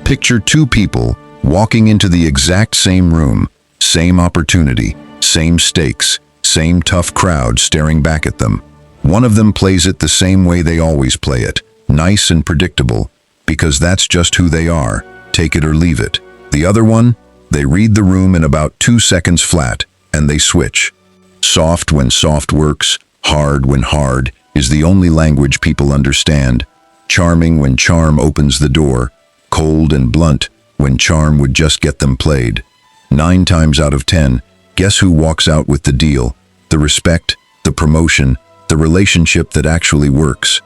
Picture two people walking into the exact same room, same opportunity, same stakes, same tough crowd staring back at them. One of them plays it the same way they always play it, nice and predictable, because that's just who they are, take it or leave it. The other one, they read the room in about 2 seconds flat, and they switch. Soft when soft works, hard when hard, is the only language people understand. Charming when charm opens the door, cold and blunt when charm would just get them played. 9 times out of 10, guess who walks out with the deal? The respect, the promotion, the relationship that actually works.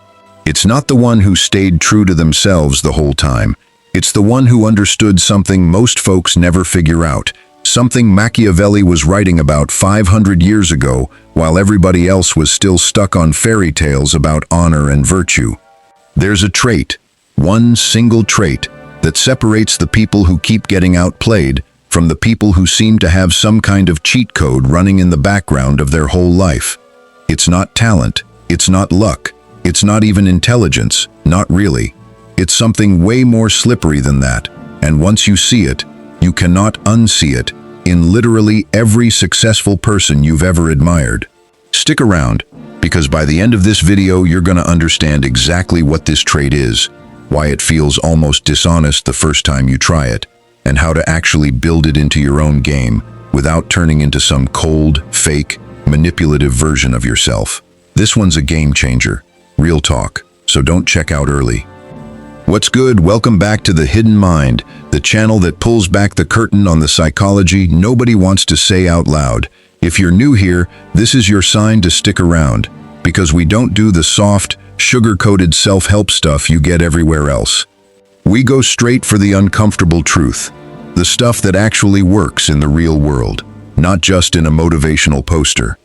It's not the one who stayed true to themselves the whole time. It's the one who understood something most folks never figure out, something Machiavelli was writing about 500 years ago while everybody else was still stuck on fairy tales about honor and virtue. There's a trait, one single trait, that separates the people who keep getting outplayed from the people who seem to have some kind of cheat code running in the background of their whole life. It's not talent, it's not luck, it's not even intelligence, not really. It's something way more slippery than that, and once you see it, you cannot unsee it in literally every successful person you've ever admired. Stick around, because by the end of this video you're going to understand exactly what this trait is, why it feels almost dishonest the first time you try it, and how to actually build it into your own game without turning into some cold, fake, manipulative version of yourself. This one's a game changer, real talk, so don't check out early. What's good? Welcome back to The Hidden Mind, the channel that pulls back the curtain on the psychology nobody wants to say out loud. If you're new here, this is your sign to stick around, because we don't do the soft, sugar-coated self-help stuff you get everywhere else. We go straight for the uncomfortable truth, the stuff that actually works in the real world, not just in a motivational poster.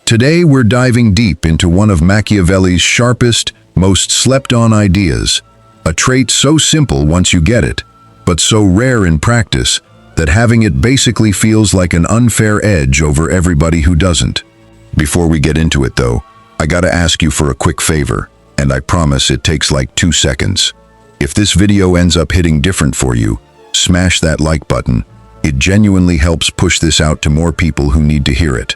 Today we're diving deep into one of Machiavelli's sharpest, most slept-on ideas, a trait so simple once you get it, but so rare in practice that having it basically feels like an unfair edge over everybody who doesn't. Before we get into it though, I gotta ask you for a quick favor, and I promise it takes like 2 seconds. If this video ends up hitting different for you, smash that like button. It genuinely helps push this out to more people who need to hear it.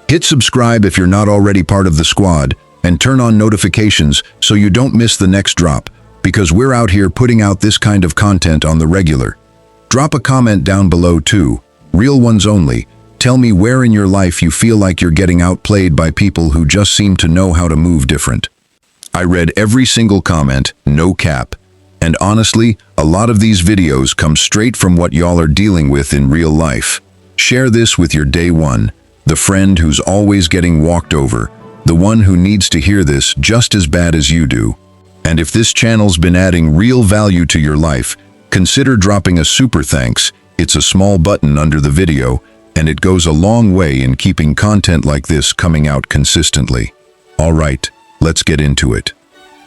Hit subscribe if you're not already part of the squad, and turn on notifications so you don't miss the next drop, because we're out here putting out this kind of content on the regular. Drop a comment down below too, real ones only. Tell me where in your life you feel like you're getting outplayed by people who just seem to know how to move different. I read every single comment, no cap. And honestly, a lot of these videos come straight from what y'all are dealing with in real life. Share this with your day one, the friend who's always getting walked over, the one who needs to hear this just as bad as you do. And if this channel's been adding real value to your life, consider dropping a super thanks. It's a small button under the video, and it goes a long way in keeping content like this coming out consistently. All right, let's get into it.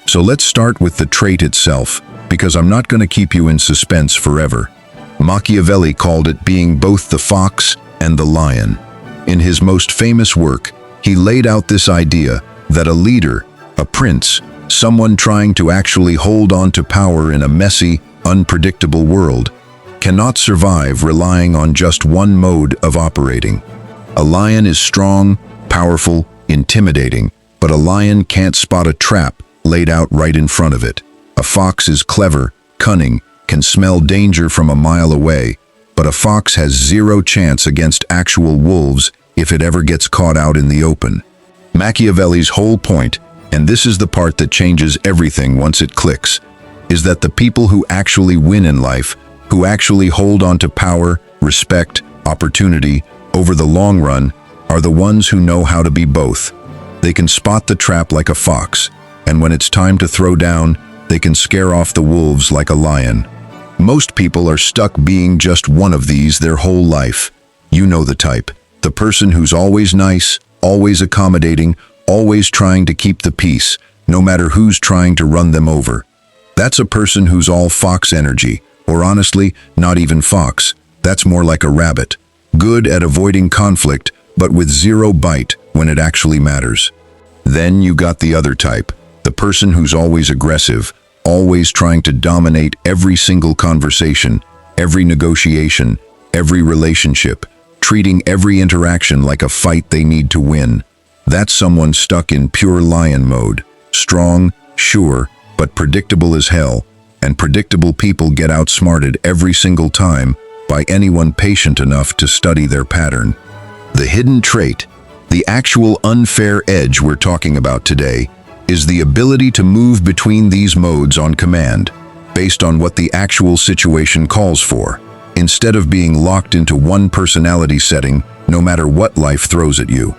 So let's start with the trait itself, because I'm not going to keep you in suspense forever. Machiavelli called it being both the fox and the lion. In his most famous work, he laid out this idea that a leader, a prince, someone trying to actually hold on to power in a messy, unpredictable world, cannot survive relying on just one mode of operating. A lion is strong, powerful, intimidating, but a lion can't spot a trap laid out right in front of it. A fox is clever, cunning, can smell danger from a mile away, but a fox has zero chance against actual wolves if it ever gets caught out in the open. Machiavelli's whole point, and this is the part that changes everything once it clicks, is that the people who actually win in life, who actually hold on to power, respect, opportunity, over the long run, are the ones who know how to be both. They can spot the trap like a fox, and when it's time to throw down, they can scare off the wolves like a lion. Most people are stuck being just one of these their whole life. You know the type. The person who's always nice, always accommodating, always trying to keep the peace, no matter who's trying to run them over. That's a person who's all fox energy, or honestly, not even fox. That's more like a rabbit. Good at avoiding conflict, but with zero bite when it actually matters. Then you got the other type, the person who's always aggressive, always trying to dominate every single conversation, every negotiation, every relationship, treating every interaction like a fight they need to win. That's someone stuck in pure lion mode. Strong, sure, but predictable as hell. And predictable people get outsmarted every single time by anyone patient enough to study their pattern. The hidden trait, the actual unfair edge we're talking about today, is the ability to move between these modes on command, based on what the actual situation calls for, instead of being locked into one personality setting no matter what life throws at you.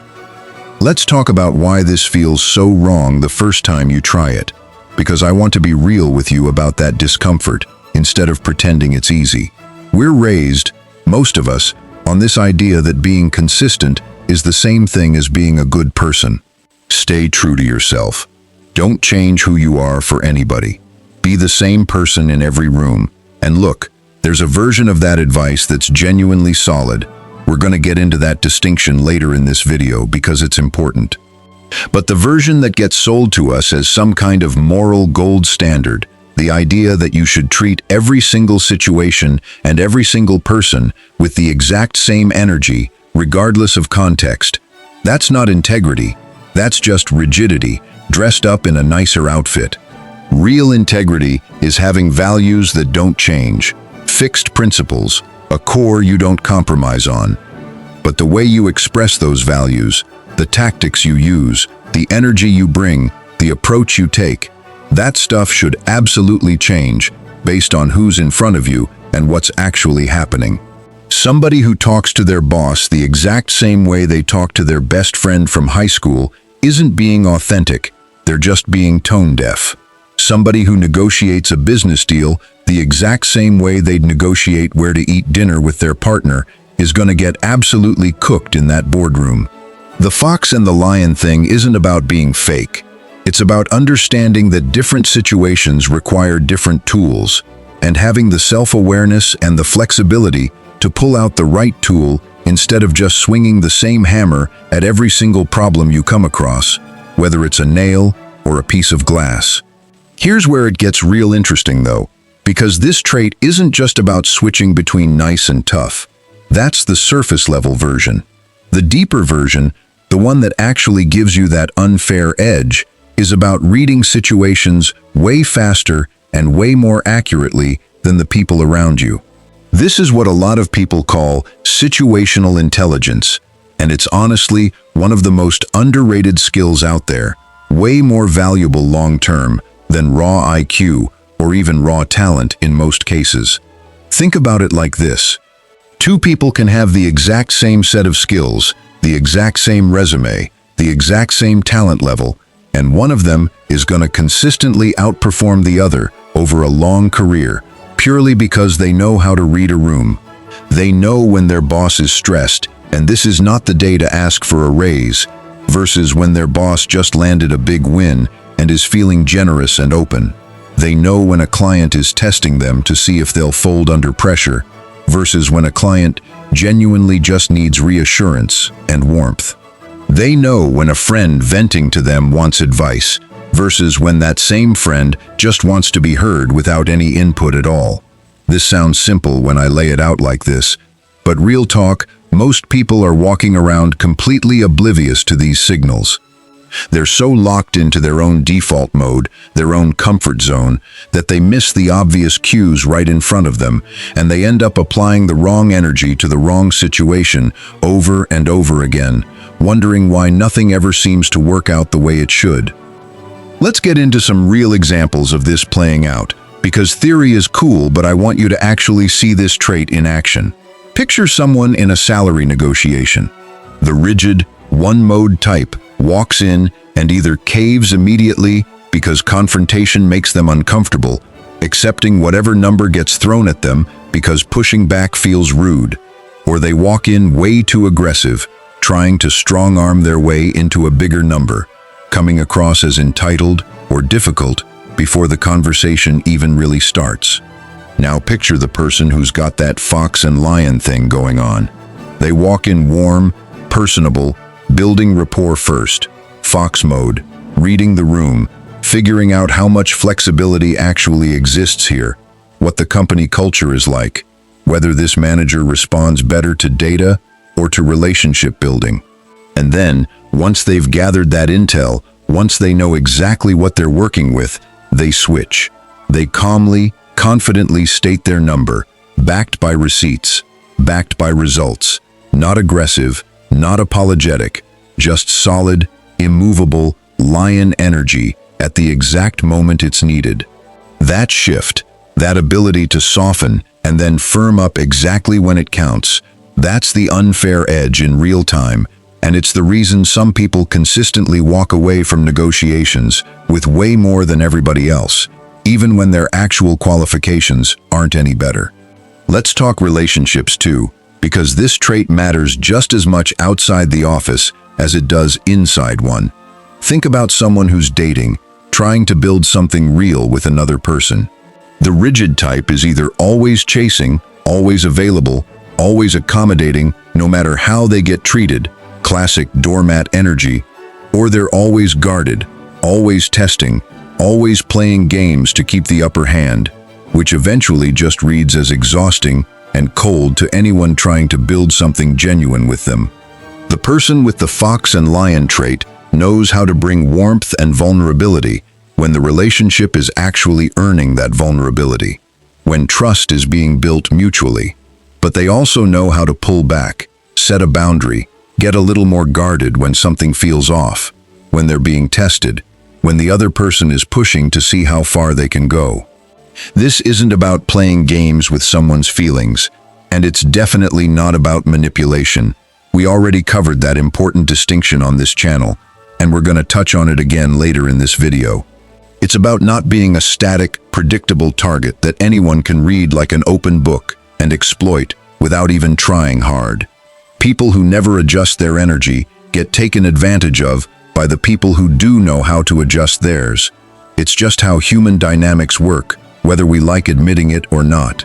Let's talk about why this feels so wrong the first time you try it, because I want to be real with you about that discomfort instead of pretending it's easy. We're raised, most of us, on this idea that being consistent is the same thing as being a good person. Stay true to yourself. Don't change who you are for anybody. Be the same person in every room. And look, there's a version of that advice that's genuinely solid. We're going to get into that distinction later in this video because it's important. But the version that gets sold to us as some kind of moral gold standard, the idea that you should treat every single situation and every single person with the exact same energy, regardless of context, that's not integrity. That's just rigidity, dressed up in a nicer outfit. Real integrity is having values that don't change, fixed principles, a core you don't compromise on. But the way you express those values, the tactics you use, the energy you bring, the approach you take, that stuff should absolutely change based on who's in front of you and what's actually happening. Somebody who talks to their boss the exact same way they talk to their best friend from high school isn't being authentic, they're just being tone deaf. Somebody who negotiates a business deal the exact same way they'd negotiate where to eat dinner with their partner is going to get absolutely cooked in that boardroom. The fox and the lion thing isn't about being fake. It's about understanding that different situations require different tools, and having the self-awareness and the flexibility to pull out the right tool instead of just swinging the same hammer at every single problem you come across, whether it's a nail or a piece of glass. Here's where it gets real interesting though, because this trait isn't just about switching between nice and tough. That's the surface level version. The deeper version, the one that actually gives you that unfair edge, is about reading situations way faster and way more accurately than the people around you. This is what a lot of people call situational intelligence, and it's honestly one of the most underrated skills out there, way more valuable long-term than raw IQ or even raw talent in most cases. Think about it like this. Two people can have the exact same set of skills, the exact same resume, the exact same talent level, and one of them is going to consistently outperform the other over a long career, purely because they know how to read a room. They know when their boss is stressed, and this is not the day to ask for a raise, versus when their boss just landed a big win and is feeling generous and open. They know when a client is testing them to see if they'll fold under pressure, versus when a client genuinely just needs reassurance and warmth. They know when a friend venting to them wants advice, versus when that same friend just wants to be heard without any input at all. This sounds simple when I lay it out like this, but real talk, most people are walking around completely oblivious to these signals. They're so locked into their own default mode, their own comfort zone, that they miss the obvious cues right in front of them, and they end up applying the wrong energy to the wrong situation over and over again, wondering why nothing ever seems to work out the way it should. Let's get into some real examples of this playing out, because theory is cool, but I want you to actually see this trait in action. Picture someone in a salary negotiation. The rigid, one-mode type walks in and either caves immediately because confrontation makes them uncomfortable, accepting whatever number gets thrown at them because pushing back feels rude, or they walk in way too aggressive, trying to strong-arm their way into a bigger number, coming across as entitled or difficult before the conversation even really starts. Now picture the person who's got that fox and lion thing going on. They walk in warm, personable, building rapport first, fox mode, reading the room, figuring out how much flexibility actually exists here, what the company culture is like, whether this manager responds better to data or to relationship building. And then, once they've gathered that intel, once they know exactly what they're working with, they switch. They calmly, confidently state their number, backed by receipts, backed by results, not aggressive, not apologetic, just solid, immovable, lion energy at the exact moment it's needed. That shift, that ability to soften and then firm up exactly when it counts, that's the unfair edge in real time, and it's the reason some people consistently walk away from negotiations with way more than everybody else, even when their actual qualifications aren't any better. Let's talk relationships too, because this trait matters just as much outside the office as it does inside one. Think about someone who's dating, trying to build something real with another person. The rigid type is either always chasing, always available, always accommodating, no matter how they get treated, classic doormat energy, or they're always guarded, always testing, always playing games to keep the upper hand, which eventually just reads as exhausting and cold to anyone trying to build something genuine with them. The person with the fox and lion trait knows how to bring warmth and vulnerability when the relationship is actually earning that vulnerability, when trust is being built mutually. But they also know how to pull back, set a boundary, get a little more guarded when something feels off, when they're being tested, when the other person is pushing to see how far they can go. This isn't about playing games with someone's feelings, and it's definitely not about manipulation. We already covered that important distinction on this channel, and we're going to touch on it again later in this video. It's about not being a static, predictable target that anyone can read like an open book and exploit without even trying hard. People who never adjust their energy get taken advantage of by the people who do know how to adjust theirs. It's just how human dynamics work, whether we like admitting it or not.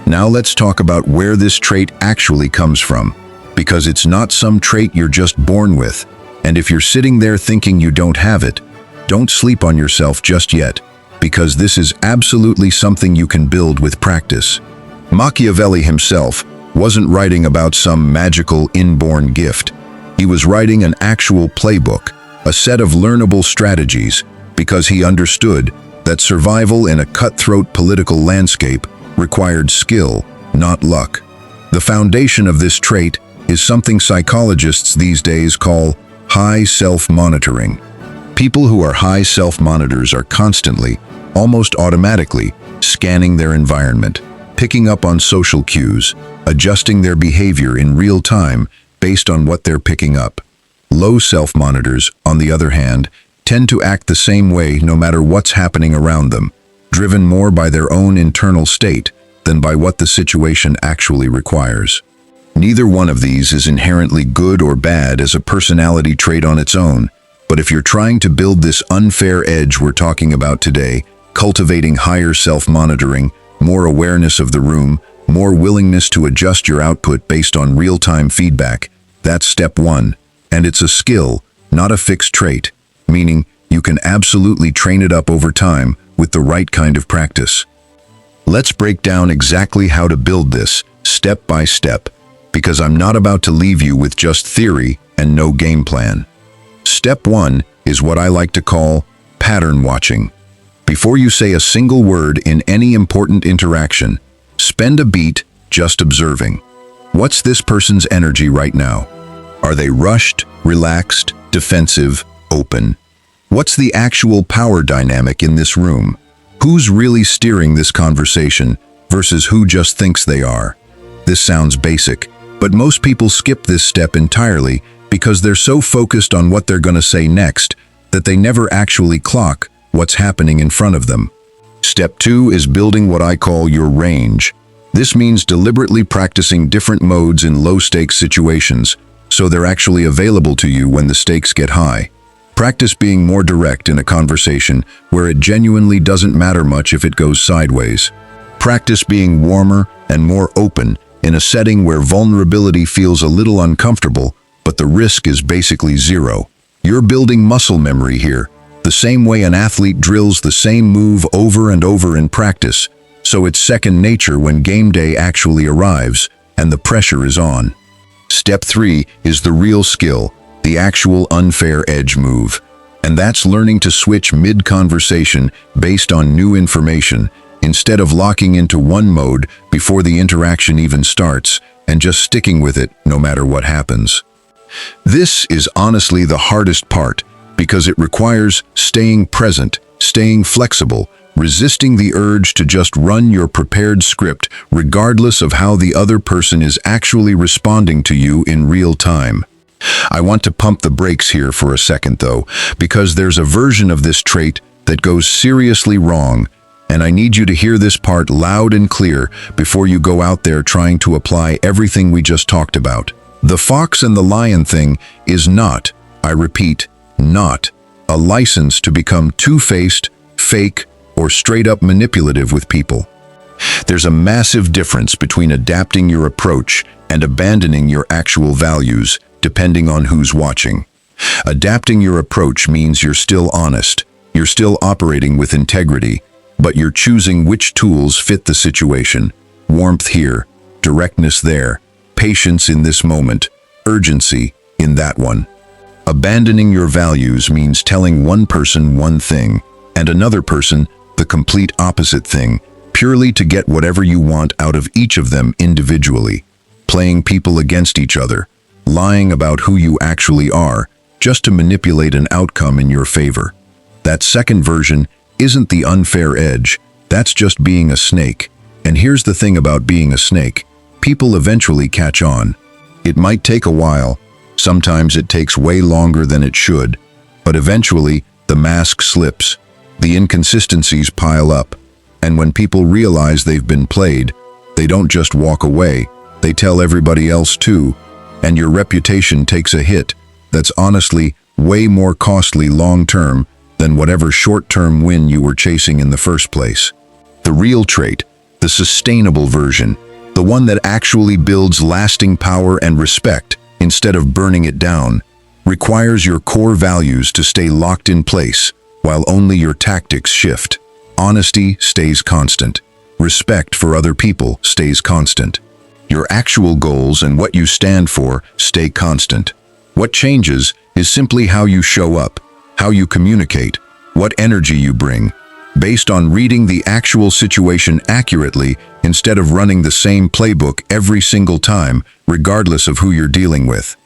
Now let's talk about where this trait actually comes from, because it's not some trait you're just born with, and if you're sitting there thinking you don't have it, don't sleep on yourself just yet, because this is absolutely something you can build with practice. Machiavelli himself wasn't writing about some magical inborn gift. He was writing an actual playbook, a set of learnable strategies, because he understood that survival in a cutthroat political landscape required skill, not luck. The foundation of this trait is something psychologists these days call high self-monitoring. People who are high self-monitors are constantly, almost automatically, scanning their environment, picking up on social cues, adjusting their behavior in real time based on what they're picking up. Low self-monitors, on the other hand, tend to act the same way no matter what's happening around them, driven more by their own internal state than by what the situation actually requires. Neither one of these is inherently good or bad as a personality trait on its own, but if you're trying to build this unfair edge we're talking about today, cultivating higher self-monitoring, more awareness of the room, more willingness to adjust your output based on real-time feedback, that's step one, and it's a skill, not a fixed trait, meaning you can absolutely train it up over time with the right kind of practice. Let's break down exactly how to build this, step by step, because I'm not about to leave you with just theory and no game plan. Step one is what I like to call pattern watching. Before you say a single word in any important interaction, spend a beat just observing. What's this person's energy right now? Are they rushed, relaxed, defensive, open? What's the actual power dynamic in this room? Who's really steering this conversation versus who just thinks they are? This sounds basic, but most people skip this step entirely because they're so focused on what they're going to say next that they never actually clock what's happening in front of them. Step two is building what I call your range. This means deliberately practicing different modes in low-stakes situations so they're actually available to you when the stakes get high. Practice being more direct in a conversation where it genuinely doesn't matter much if it goes sideways. Practice being warmer and more open in a setting where vulnerability feels a little uncomfortable, but the risk is basically zero. You're building muscle memory here, the same way an athlete drills the same move over and over in practice, so it's second nature when game day actually arrives and the pressure is on. Step 3 is the real skill, the actual unfair edge move. And that's learning to switch mid-conversation based on new information, instead of locking into one mode before the interaction even starts, and just sticking with it no matter what happens. This is honestly the hardest part, because it requires staying present, staying flexible, resisting the urge to just run your prepared script regardless of how the other person is actually responding to you in real time. I want to pump the brakes here for a second though, because there's a version of this trait that goes seriously wrong, and I need you to hear this part loud and clear before you go out there trying to apply everything we just talked about. The fox and the lion thing is not, I repeat, not a license to become two-faced, fake, or straight-up manipulative with people. There's a massive difference between adapting your approach and abandoning your actual values, depending on who's watching. Adapting your approach means you're still honest, you're still operating with integrity, but you're choosing which tools fit the situation. Warmth here, directness there, patience in this moment, urgency in that one. Abandoning your values means telling one person one thing and another person the complete opposite thing, purely to get whatever you want out of each of them individually. Playing people against each other, lying about who you actually are, just to manipulate an outcome in your favor. That second version isn't the unfair edge, that's just being a snake. And here's the thing about being a snake, people eventually catch on. It might take a while, sometimes it takes way longer than it should, but eventually the mask slips, the inconsistencies pile up, and when people realize they've been played, they don't just walk away, they tell everybody else too, and your reputation takes a hit that's honestly way more costly long-term than whatever short-term win you were chasing in the first place. The real trait, the sustainable version, the one that actually builds lasting power and respect instead of burning it down, requires your core values to stay locked in place while only your tactics shift. Honesty stays constant. Respect for other people stays constant. Your actual goals and what you stand for stay constant. What changes is simply how you show up, how you communicate, what energy you bring, based on reading the actual situation accurately instead of running the same playbook every single time, regardless of who you're dealing with.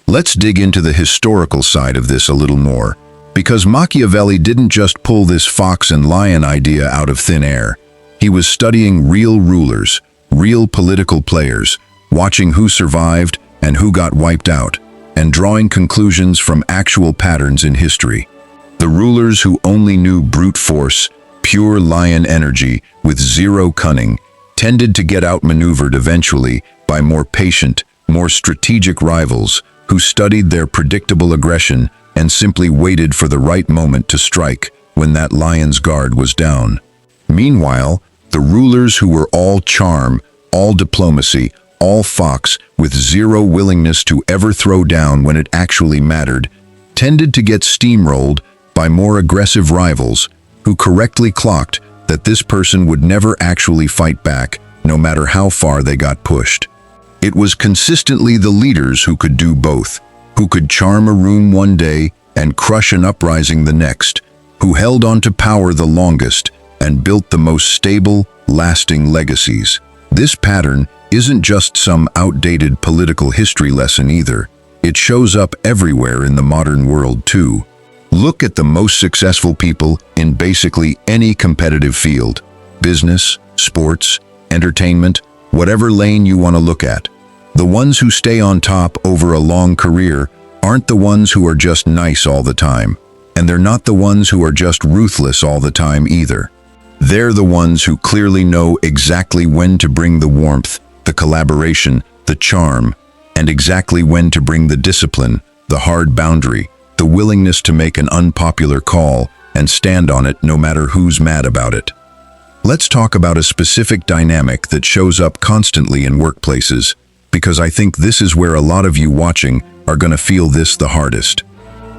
Let's dig into the historical side of this a little more, because Machiavelli didn't just pull this fox and lion idea out of thin air. He was studying real rulers, real political players, watching who survived and who got wiped out, and drawing conclusions from actual patterns in history. The rulers who only knew brute force, pure lion energy with zero cunning, tended to get outmaneuvered eventually by more patient, more strategic rivals who studied their predictable aggression and simply waited for the right moment to strike when that lion's guard was down. Meanwhile, the rulers who were all charm, all diplomacy, all fox, with zero willingness to ever throw down when it actually mattered, tended to get steamrolled by more aggressive rivals who correctly clocked that this person would never actually fight back, no matter how far they got pushed. It was consistently the leaders who could do both, who could charm a room one day and crush an uprising the next, who held on to power the longest and built the most stable, lasting legacies. This pattern isn't just some outdated political history lesson either. It shows up everywhere in the modern world too. Look at the most successful people in basically any competitive field, business, sports, entertainment, whatever lane you want to look at. The ones who stay on top over a long career aren't the ones who are just nice all the time, and they're not the ones who are just ruthless all the time either. They're the ones who clearly know exactly when to bring the warmth, the collaboration, the charm, and exactly when to bring the discipline, the hard boundary, the willingness to make an unpopular call and stand on it no matter who's mad about it. Let's talk about a specific dynamic that shows up constantly in workplaces, because I think this is where a lot of you watching are going to feel this the hardest.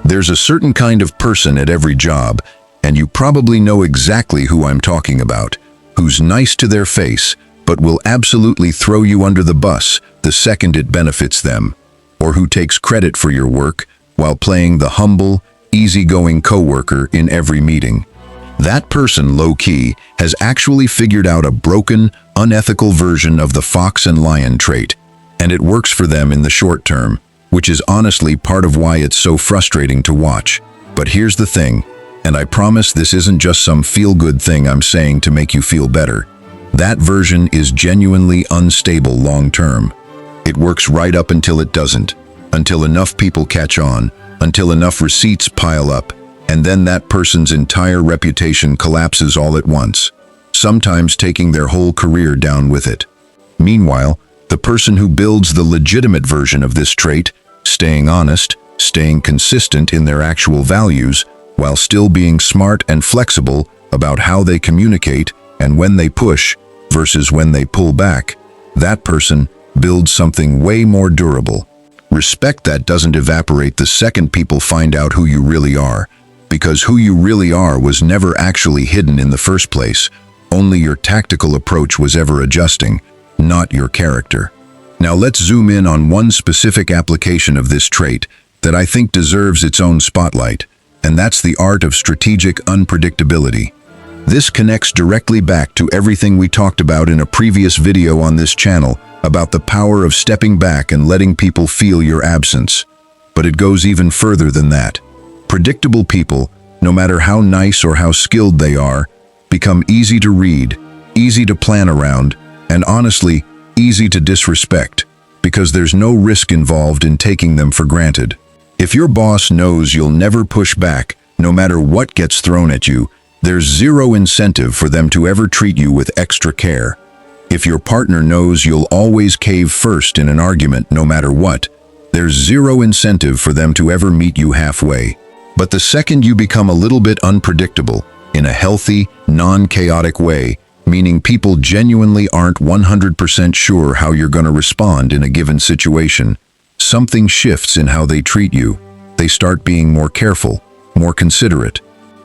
There's a certain kind of person at every job, and you probably know exactly who I'm talking about, who's nice to their face, but will absolutely throw you under the bus the second it benefits them, or who takes credit for your work while playing the humble, easygoing coworker in every meeting. That person, low-key, has actually figured out a broken, unethical version of the fox and lion trait, and it works for them in the short term, which is honestly part of why it's so frustrating to watch. But here's the thing, and I promise this isn't just some feel-good thing I'm saying to make you feel better. That version is genuinely unstable long-term. It works right up until it doesn't, until enough people catch on, until enough receipts pile up, and then that person's entire reputation collapses all at once, sometimes taking their whole career down with it. Meanwhile, the person who builds the legitimate version of this trait, staying honest, staying consistent in their actual values, while still being smart and flexible about how they communicate and when they push versus when they pull back, that person builds something way more durable. Respect that doesn't evaporate the second people find out who you really are, because who you really are was never actually hidden in the first place. Only your tactical approach was ever adjusting, not your character. Now let's zoom in on one specific application of this trait that I think deserves its own spotlight, and that's the art of strategic unpredictability. This connects directly back to everything we talked about in a previous video on this channel about the power of stepping back and letting people feel your absence. But it goes even further than that. Predictable people, no matter how nice or how skilled they are, become easy to read, easy to plan around, and honestly, easy to disrespect, because there's no risk involved in taking them for granted. If your boss knows you'll never push back, no matter what gets thrown at you, there's zero incentive for them to ever treat you with extra care. If your partner knows you'll always cave first in an argument no matter what, there's zero incentive for them to ever meet you halfway. But the second you become a little bit unpredictable, in a healthy, non-chaotic way, meaning people genuinely aren't 100% sure how you're going to respond in a given situation, something shifts in how they treat you. They start being more careful, more considerate,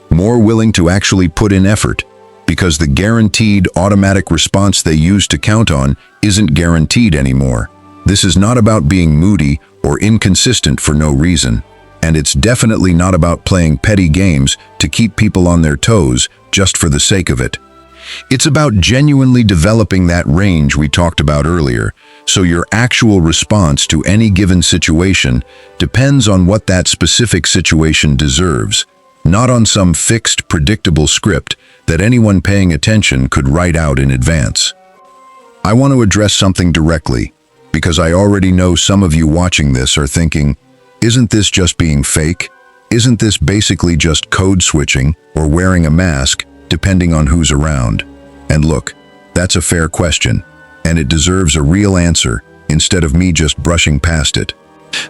more willing to actually put in effort, because the guaranteed automatic response they used to count on isn't guaranteed anymore. This is not about being moody or inconsistent for no reason, and it's definitely not about playing petty games to keep people on their toes just for the sake of it. It's about genuinely developing that range we talked about earlier, so your actual response to any given situation depends on what that specific situation deserves, not on some fixed, predictable script that anyone paying attention could write out in advance. I want to address something directly, because I already know some of you watching this are thinking, isn't this just being fake? Isn't this basically just code switching or wearing a mask, depending on who's around? And look, that's a fair question, and it deserves a real answer instead of me just brushing past it.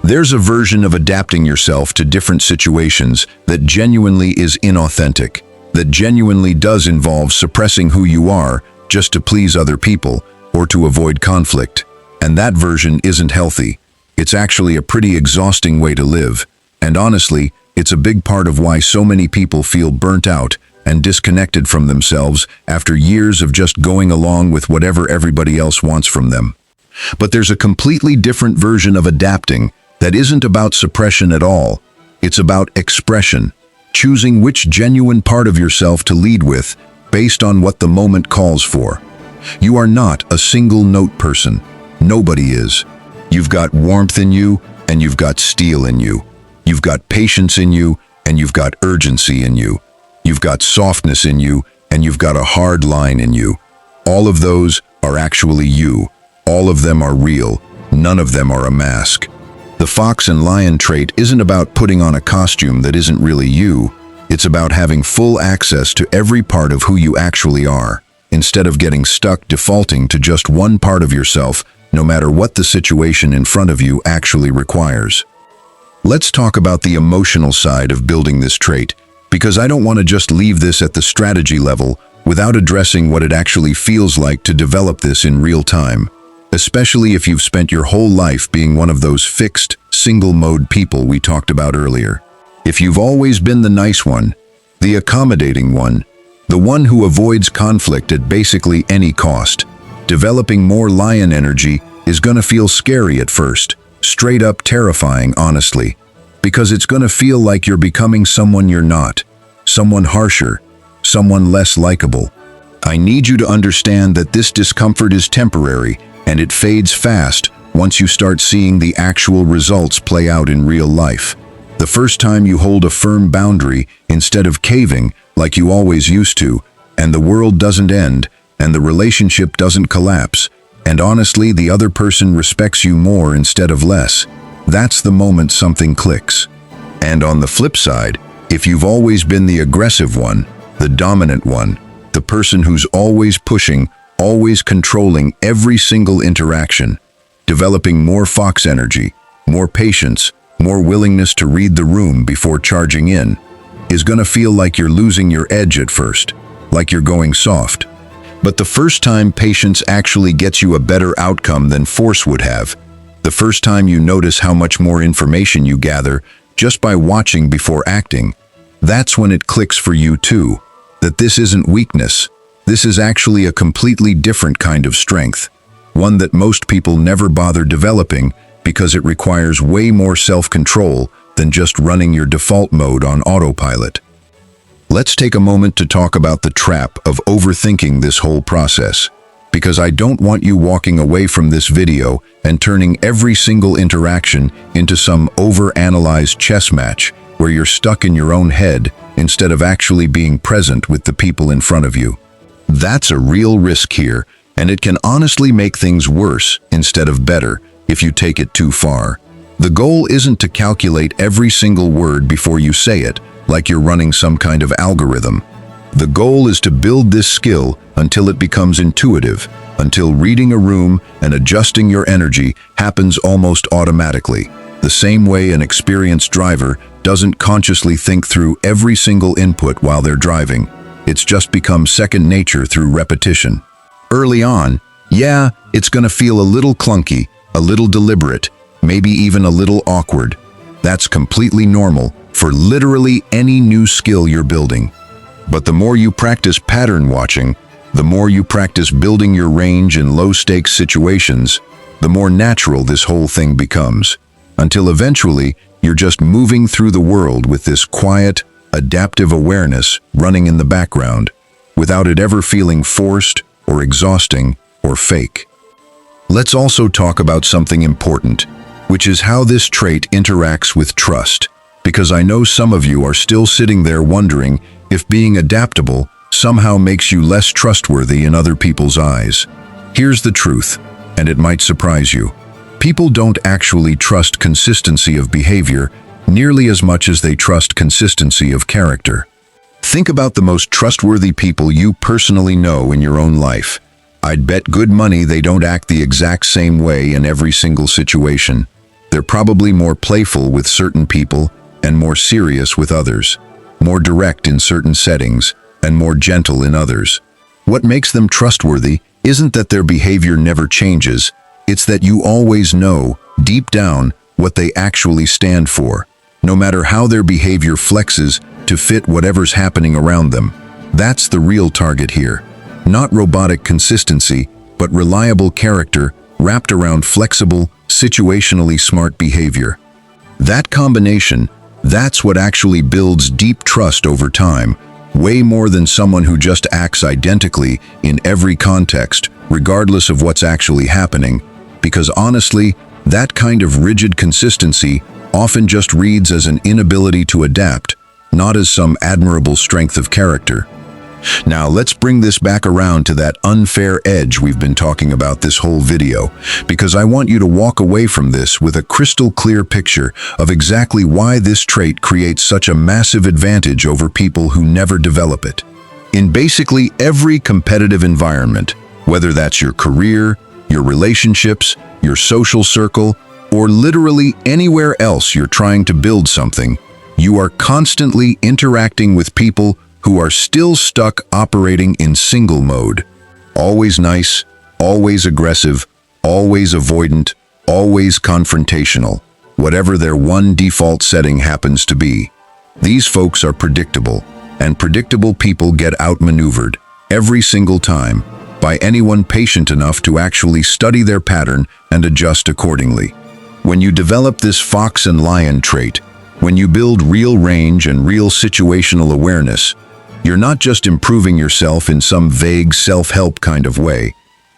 There's a version of adapting yourself to different situations that genuinely is inauthentic, that genuinely does involve suppressing who you are just to please other people or to avoid conflict. And that version isn't healthy. It's actually a pretty exhausting way to live. And honestly, it's a big part of why so many people feel burnt out and disconnected from themselves after years of just going along with whatever everybody else wants from them. But there's a completely different version of adapting that isn't about suppression at all. It's about expression, choosing which genuine part of yourself to lead with based on what the moment calls for. You are not a single-note person. Nobody is. You've got warmth in you, and you've got steel in you. You've got patience in you, and you've got urgency in you. You've got softness in you, and you've got a hard line in you. All of those are actually you. All of them are real. None of them are a mask. The fox and lion trait isn't about putting on a costume that isn't really you. It's about having full access to every part of who you actually are, instead of getting stuck defaulting to just one part of yourself, no matter what the situation in front of you actually requires. Let's talk about the emotional side of building this trait, because I don't want to just leave this at the strategy level without addressing what it actually feels like to develop this in real time, especially if you've spent your whole life being one of those fixed, single-mode people we talked about earlier. If you've always been the nice one, the accommodating one, the one who avoids conflict at basically any cost, developing more lion energy is gonna feel scary at first, straight up terrifying, honestly, because it's gonna feel like you're becoming someone you're not, someone harsher, someone less likable. I need you to understand that this discomfort is temporary and it fades fast once you start seeing the actual results play out in real life. The first time you hold a firm boundary instead of caving like you always used to, and the world doesn't end, and the relationship doesn't collapse, and honestly the other person respects you more instead of less, that's the moment something clicks. And on the flip side, if you've always been the aggressive one, the dominant one, the person who's always pushing, always controlling every single interaction, developing more fox energy, more patience, more willingness to read the room before charging in, is gonna feel like you're losing your edge at first, like you're going soft. But the first time patience actually gets you a better outcome than force would have, the first time you notice how much more information you gather just by watching before acting, that's when it clicks for you too, that this isn't weakness, this is actually a completely different kind of strength, one that most people never bother developing because it requires way more self-control than just running your default mode on autopilot. Let's take a moment to talk about the trap of overthinking this whole process, because I don't want you walking away from this video and turning every single interaction into some over-analyzed chess match where you're stuck in your own head instead of actually being present with the people in front of you. That's a real risk here, and it can honestly make things worse instead of better if you take it too far. The goal isn't to calculate every single word before you say it, like you're running some kind of algorithm. The goal is to build this skill until it becomes intuitive, until reading a room and adjusting your energy happens almost automatically, the same way an experienced driver doesn't consciously think through every single input while they're driving. It's just become second nature through repetition. Early on, yeah, it's gonna feel a little clunky, a little deliberate, maybe even a little awkward. That's completely normal for literally any new skill you're building. But the more you practice pattern watching, the more you practice building your range in low-stakes situations, the more natural this whole thing becomes, until eventually you're just moving through the world with this quiet, adaptive awareness running in the background, without it ever feeling forced or exhausting or fake. Let's also talk about something important, which is how this trait interacts with trust, because I know some of you are still sitting there wondering if being adaptable somehow makes you less trustworthy in other people's eyes. Here's the truth, and it might surprise you. People don't actually trust consistency of behavior nearly as much as they trust consistency of character. Think about the most trustworthy people you personally know in your own life. I'd bet good money they don't act the exact same way in every single situation. They're probably more playful with certain people and more serious with others, more direct in certain settings and more gentle in others. What makes them trustworthy isn't that their behavior never changes, it's that you always know, deep down, what they actually stand for, no matter how their behavior flexes to fit whatever's happening around them. That's the real target here. Not robotic consistency, but reliable character wrapped around flexible, situationally smart behavior. That combination, that's what actually builds deep trust over time, way more than someone who just acts identically in every context, regardless of what's actually happening, because honestly, that kind of rigid consistency often just reads as an inability to adapt, not as some admirable strength of character. Now let's bring this back around to that unfair edge we've been talking about this whole video, because I want you to walk away from this with a crystal clear picture of exactly why this trait creates such a massive advantage over people who never develop it. In basically every competitive environment, whether that's your career, your relationships, your social circle, or literally anywhere else you're trying to build something, you are constantly interacting with people who are still stuck operating in single mode. Always nice, always aggressive, always avoidant, always confrontational, whatever their one default setting happens to be. These folks are predictable, and predictable people get outmaneuvered every single time by anyone patient enough to actually study their pattern and adjust accordingly. When you develop this fox and lion trait, when you build real range and real situational awareness, you're not just improving yourself in some vague self-help kind of way.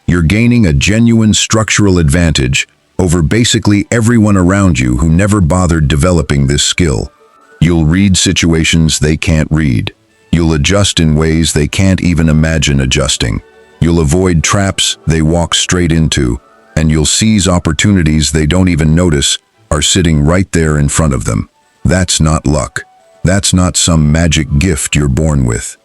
You're gaining a genuine structural advantage over basically everyone around you who never bothered developing this skill. You'll read situations they can't read. You'll adjust in ways they can't even imagine adjusting. You'll avoid traps they walk straight into, and you'll seize opportunities they don't even notice are sitting right there in front of them. That's not luck. That's not some magic gift you're born with.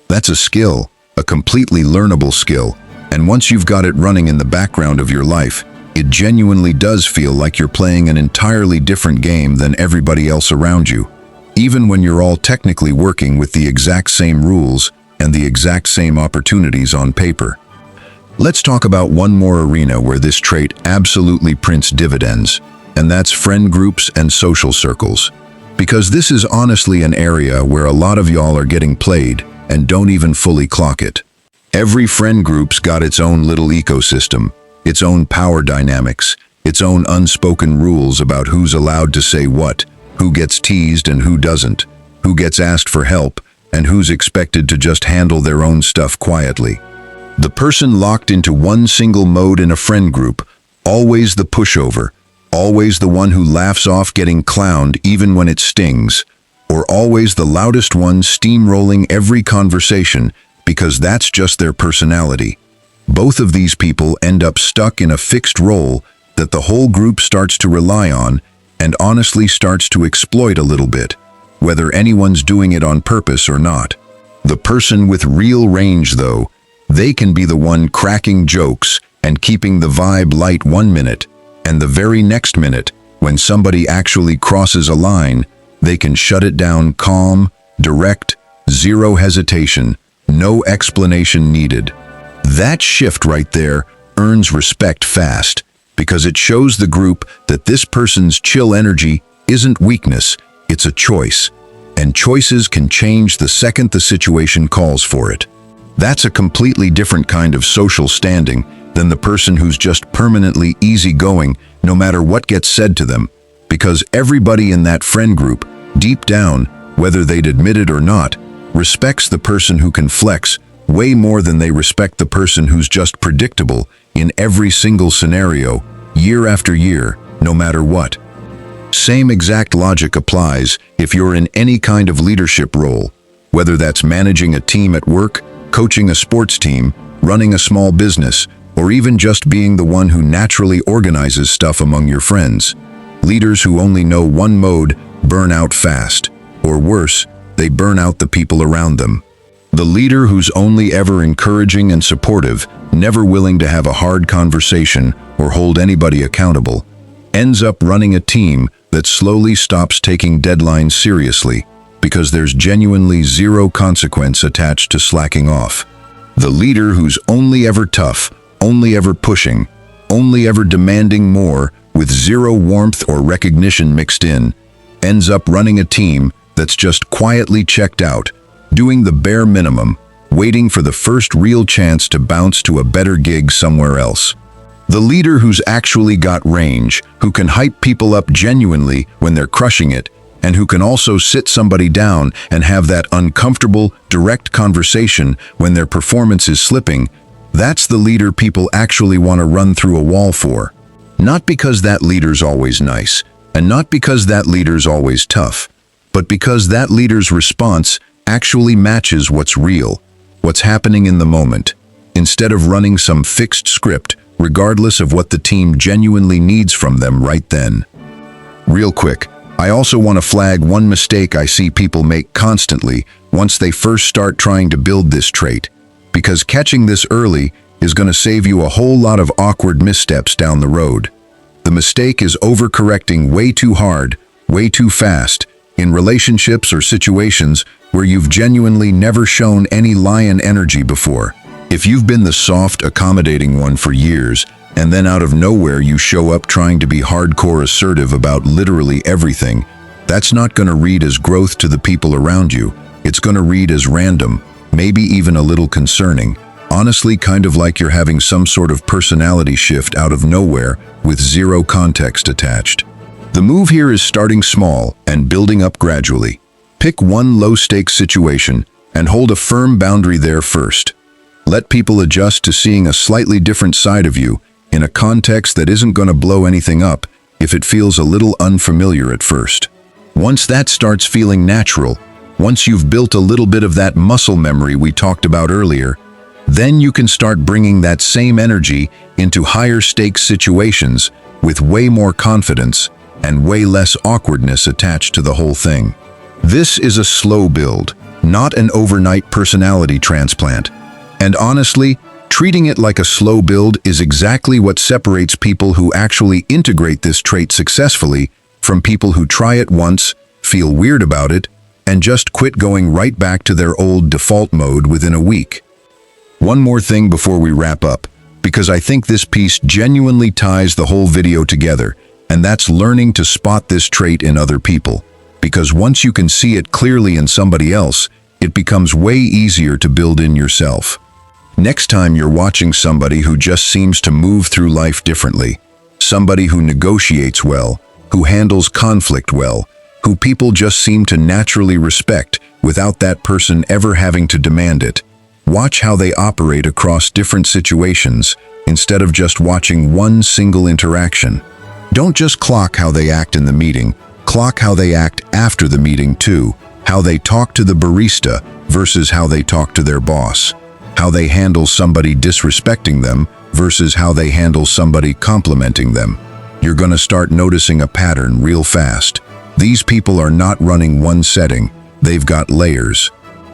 That's a skill, a completely learnable skill, and once you've got it running in the background of your life, it genuinely does feel like you're playing an entirely different game than everybody else around you, even when you're all technically working with the exact same rules and the exact same opportunities on paper. Let's talk about one more arena where this trait absolutely prints dividends, and that's friend groups and social circles. Because this is honestly an area where a lot of y'all are getting played and don't even fully clock it. Every friend group's got its own little ecosystem, its own power dynamics, its own unspoken rules about who's allowed to say what, who gets teased and who doesn't, who gets asked for help, and who's expected to just handle their own stuff quietly. The person locked into one single mode in a friend group, always the pushover, always the one who laughs off getting clowned even when it stings, or always the loudest one steamrolling every conversation because that's just their personality. Both of these people end up stuck in a fixed role that the whole group starts to rely on and honestly starts to exploit a little bit, whether anyone's doing it on purpose or not. The person with real range, though, they can be the one cracking jokes and keeping the vibe light 1 minute, and the very next minute, when somebody actually crosses a line, they can shut it down calm, direct, zero hesitation, no explanation needed. That shift right there earns respect fast, because it shows the group that this person's chill energy isn't weakness, it's a choice, and choices can change the second the situation calls for it. That's a completely different kind of social standing than the person who's just permanently easygoing no matter what gets said to them, because everybody in that friend group, deep down, whether they'd admit it or not, respects the person who can flex way more than they respect the person who's just predictable in every single scenario, year after year, no matter what. Same exact logic applies if you're in any kind of leadership role, whether that's managing a team at work, coaching a sports team, running a small business, or even just being the one who naturally organizes stuff among your friends. Leaders who only know one mode burn out fast, or worse, they burn out the people around them. The leader who's only ever encouraging and supportive, never willing to have a hard conversation or hold anybody accountable, ends up running a team that slowly stops taking deadlines seriously because there's genuinely zero consequence attached to slacking off. The leader who's only ever tough, only ever pushing, only ever demanding more with zero warmth or recognition mixed in, ends up running a team that's just quietly checked out, doing the bare minimum, waiting for the first real chance to bounce to a better gig somewhere else. The leader who's actually got range, who can hype people up genuinely when they're crushing it, and who can also sit somebody down and have that uncomfortable, direct conversation when their performance is slipping, that's the leader people actually want to run through a wall for. Not because that leader's always nice, and not because that leader's always tough, but because that leader's response actually matches what's real, what's happening in the moment, instead of running some fixed script, regardless of what the team genuinely needs from them right then. Real quick, I also want to flag one mistake I see people make constantly once they first start trying to build this trait, because catching this early is going to save you a whole lot of awkward missteps down the road. The mistake is overcorrecting way too hard, way too fast, in relationships or situations where you've genuinely never shown any lion energy before. If you've been the soft, accommodating one for years, and then out of nowhere you show up trying to be hardcore assertive about literally everything, That's not going to read as growth to the people around you. It's going to read as random, maybe even a little concerning. Honestly, kind of like you're having some sort of personality shift out of nowhere with zero context attached. The move here is starting small and building up gradually. Pick one low-stakes situation and hold a firm boundary there first. Let people adjust to seeing a slightly different side of you in a context that isn't going to blow anything up if it feels a little unfamiliar at first. Once that starts feeling natural, once you've built a little bit of that muscle memory we talked about earlier, then you can start bringing that same energy into higher stakes situations with way more confidence and way less awkwardness attached to the whole thing. This is a slow build, not an overnight personality transplant. And honestly, treating it like a slow build is exactly what separates people who actually integrate this trait successfully from people who try it once, feel weird about it, and just quit going right back to their old default mode within a week. One more thing before we wrap up, because I think this piece genuinely ties the whole video together, and that's learning to spot this trait in other people. Because once you can see it clearly in somebody else, it becomes way easier to build in yourself. Next time you're watching somebody who just seems to move through life differently, somebody who negotiates well, who handles conflict well, who people just seem to naturally respect without that person ever having to demand it, watch how they operate across different situations instead of just watching one single interaction. Don't just clock how they act in the meeting, clock how they act after the meeting too, how they talk to the barista versus how they talk to their boss, how they handle somebody disrespecting them versus how they handle somebody complimenting them. You're going to start noticing a pattern real fast. These people are not running one setting, they've got layers.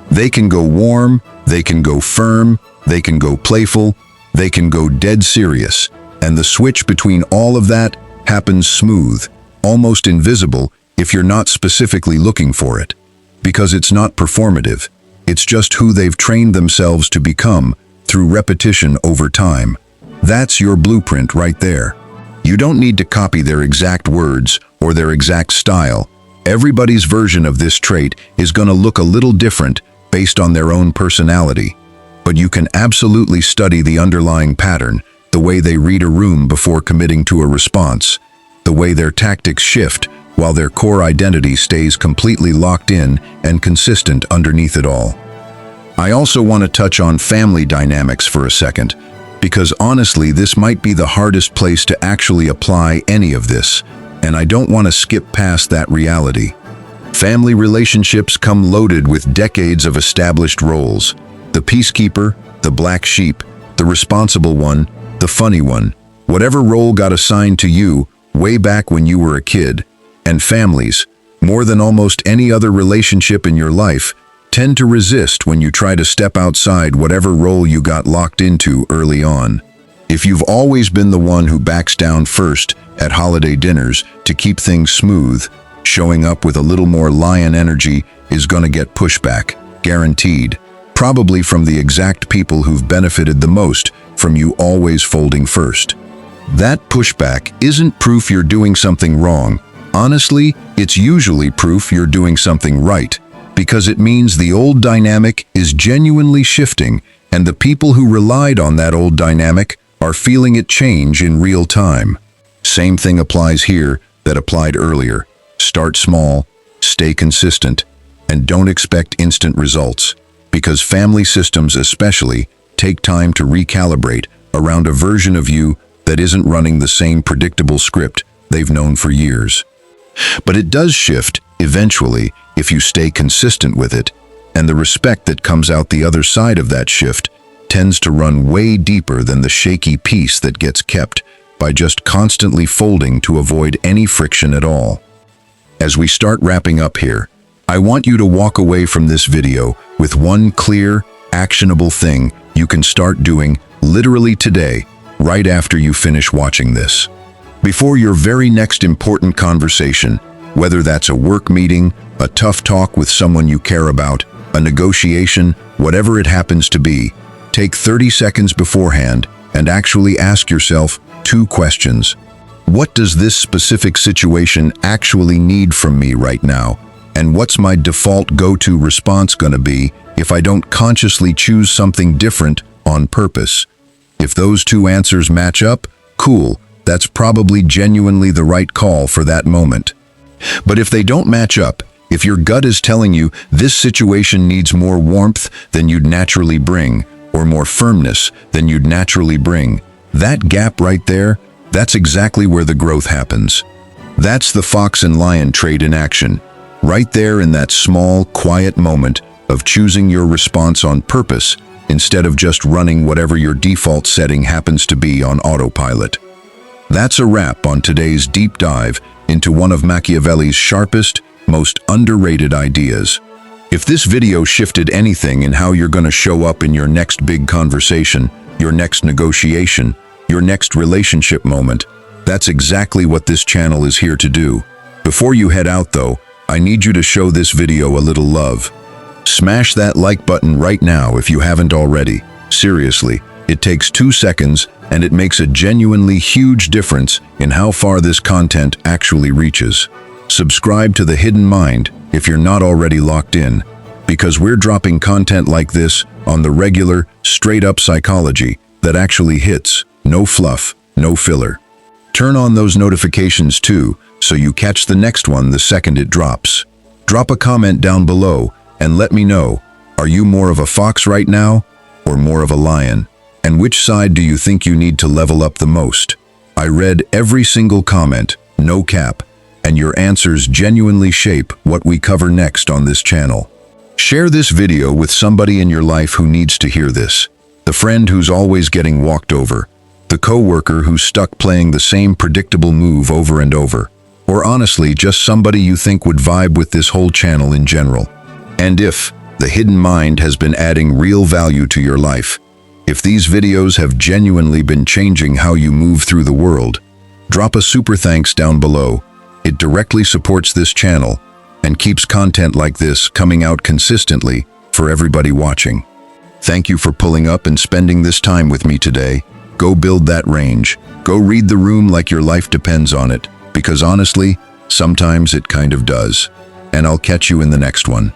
They can go warm, they can go firm, they can go playful, they can go dead serious, and the switch between all of that happens smooth, almost invisible if you're not specifically looking for it. Because it's not performative, it's just who they've trained themselves to become through repetition over time. That's your blueprint right there. You don't need to copy their exact words or their exact style. Everybody's version of this trait is going to look a little different based on their own personality. But you can absolutely study the underlying pattern, the way they read a room before committing to a response, the way their tactics shift while their core identity stays completely locked in and consistent underneath it all. I also want to touch on family dynamics for a second, because honestly, this might be the hardest place to actually apply any of this, and I don't want to skip past that reality. Family relationships come loaded with decades of established roles: the peacekeeper, the black sheep, the responsible one, the funny one, whatever role got assigned to you way back when you were a kid. And families, more than almost any other relationship in your life, tend to resist when you try to step outside whatever role you got locked into early on. If you've always been the one who backs down first at holiday dinners to keep things smooth, showing up with a little more lion energy is going to get pushback, guaranteed, probably from the exact people who've benefited the most from you always folding first. That pushback isn't proof you're doing something wrong. Honestly, it's usually proof you're doing something right, because it means the old dynamic is genuinely shifting, and the people who relied on that old dynamic are feeling it change in real time. Same thing applies here that applied earlier. Start small, stay consistent, and don't expect instant results, because family systems especially take time to recalibrate around a version of you that isn't running the same predictable script they've known for years. But it does shift, eventually, if you stay consistent with it, and the respect that comes out the other side of that shift tends to run way deeper than the shaky peace that gets kept by just constantly folding to avoid any friction at all. As we start wrapping up here, I want you to walk away from this video with one clear, actionable thing you can start doing literally today, right after you finish watching this. Before your very next important conversation, whether that's a work meeting, a tough talk with someone you care about, a negotiation, whatever it happens to be, take 30 seconds beforehand and actually ask yourself 2 questions. What does this specific situation actually need from me right now? And what's my default go-to response gonna be if I don't consciously choose something different on purpose? If those two answers match up, cool, that's probably genuinely the right call for that moment. But if they don't match up, if your gut is telling you this situation needs more warmth than you'd naturally bring, or more firmness than you'd naturally bring, that gap right there, that's exactly where the growth happens. That's the fox and lion trait in action, right there in that small, quiet moment of choosing your response on purpose instead of just running whatever your default setting happens to be on autopilot. That's a wrap on today's deep dive into one of Machiavelli's sharpest, most underrated ideas. If this video shifted anything in how you're going to show up in your next big conversation, your next negotiation, your next relationship moment, that's exactly what this channel is here to do. Before you head out though, I need you to show this video a little love. Smash that like button right now if you haven't already. Seriously, it takes 2 seconds and it makes a genuinely huge difference in how far this content actually reaches. Subscribe to The Hidden Mind if you're not already locked in, because we're dropping content like this on the regular, straight-up psychology that actually hits, no fluff, no filler. Turn on those notifications too, so you catch the next one the second it drops. Drop a comment down below and let me know, are you more of a fox right now or more of a lion? And which side do you think you need to level up the most? I read every single comment, no cap, and your answers genuinely shape what we cover next on this channel. Share this video with somebody in your life who needs to hear this. The friend who's always getting walked over, the coworker who's stuck playing the same predictable move over and over, or honestly, just somebody you think would vibe with this whole channel in general. And if The Hidden Mind has been adding real value to your life, if these videos have genuinely been changing how you move through the world, drop a super thanks down below. It directly supports this channel and keeps content like this coming out consistently for everybody watching. Thank you for pulling up and spending this time with me today. Go build that range. Go read the room like your life depends on it, because honestly, sometimes it kind of does. And I'll catch you in the next one.